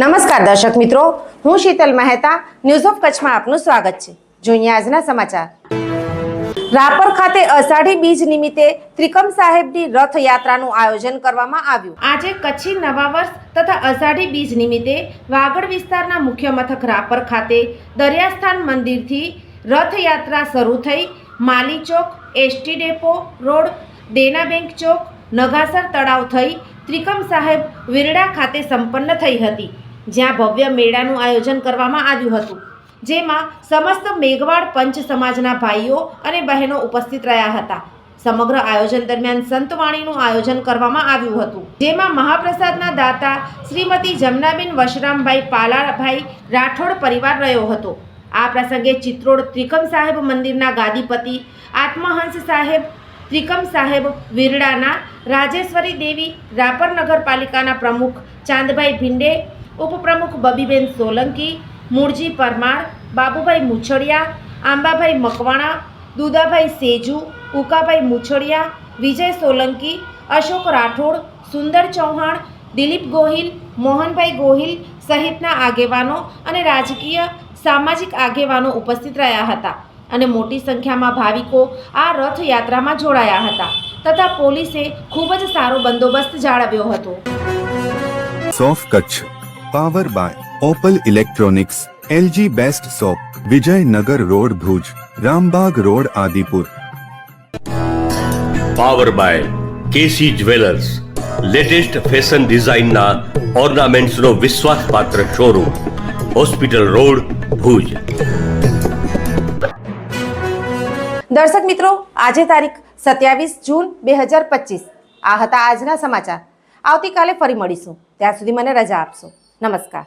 નમસ્કાર દર્શક મિત્રો, હું શીતલ મહેતા ન્યૂઝ ઓફ કચ્છમાં આપનું સ્વાગત છે। જોઈએ આજના સમાચાર। રાપર ખાતે અષાઢી બીજ નિમિત્તે ત્રિકમ સાહેબની રથયાત્રાનું આયોજન કરવામાં આવ્યું। આજે કચ્છી નવા વર્ષ તથા અષાઢી બીજ નિમિત્તે વાગડ વિસ્તારના મુખ્ય મથક રાપર ખાતે દરિયાસ્થાન મંદિરથી રથયાત્રા શરૂ થઈ માલી ચોક, એસટી ડેપો રોડ, દેના બેંક ચોક, નગાસર તળાવ થઈ ત્રિકમ સાહેબ વિરડા ખાતે સંપન્ન થઈ હતી, જ્યાં ભવ્ય મેળાનું આયોજન કરવામાં આવ્યું હતું, જેમાં સમસ્ત મેઘવાડ પંચ સમાજના ભાઈઓ અને બહેનો ઉપસ્થિત રહ્યા હતા। સમગ્ર આયોજન દરમિયાન સંતવાણીનું આયોજન કરવામાં આવ્યું હતું, જેમાં મહાપ્રસાદના દાતા શ્રીમતી જમનાબેન વશરામભાઈ પાલાભાઈ રાઠોડ પરિવાર રહ્યો હતો। આ પ્રસંગે ચિત્રોડ ત્રિકમ સાહેબ મંદિરના ગાદીપતિ આત્મહંસ સાહેબ, ત્રિકમ સાહેબ વિરડાના રાજેશ્વરી દેવી, રાપર નગરપાલિકાના પ્રમુખ ચાંદભાઈ ભિંડે, ઉપપ્રમુખ બબીબેન સોલંકી, મૂળજી પરમાર, બાબુભાઈ મુછડિયા, આંબાભાઈ મકવાણા, દુદાભાઈ સેજુ, ઉકાભાઈ મુછડિયા, વિજય સોલંકી, અશોક રાઠોડ, સુંદર ચૌહાણ, દિલીપ ગોહિલ, મોહનભાઈ ગોહિલ સહિતના આગેવાનો અને રાજકીય સામાજિક આગેવાનો ઉપસ્થિત રહ્યા હતા અને મોટી સંખ્યામાં ભાવિકો આ રથયાત્રામાં જોડાયા હતા તથા પોલીસે ખૂબ જ સારો બંદોબસ્ત જાળવ્યો હતો। સોફ Kutch power by opal electronics, LG best shop, Vijaynagar road Bhuj, Rambagh road Adipur. Power by KC jewellers, latest fashion ડિઝાઇનના ઓર્નામેન્ટ્સનો વિશ્વાસપાત્ર શોરૂમ, હોસ્પિટલ રોડ ભુજ। દર્શક મિત્રો, આજે તારીખ 27 જૂન 2025 આ હતા આજના સમાચાર। આવતીકાલે ફરી મળીશું, ત્યાં સુધી મને રજા આપશો। નમસ્કાર।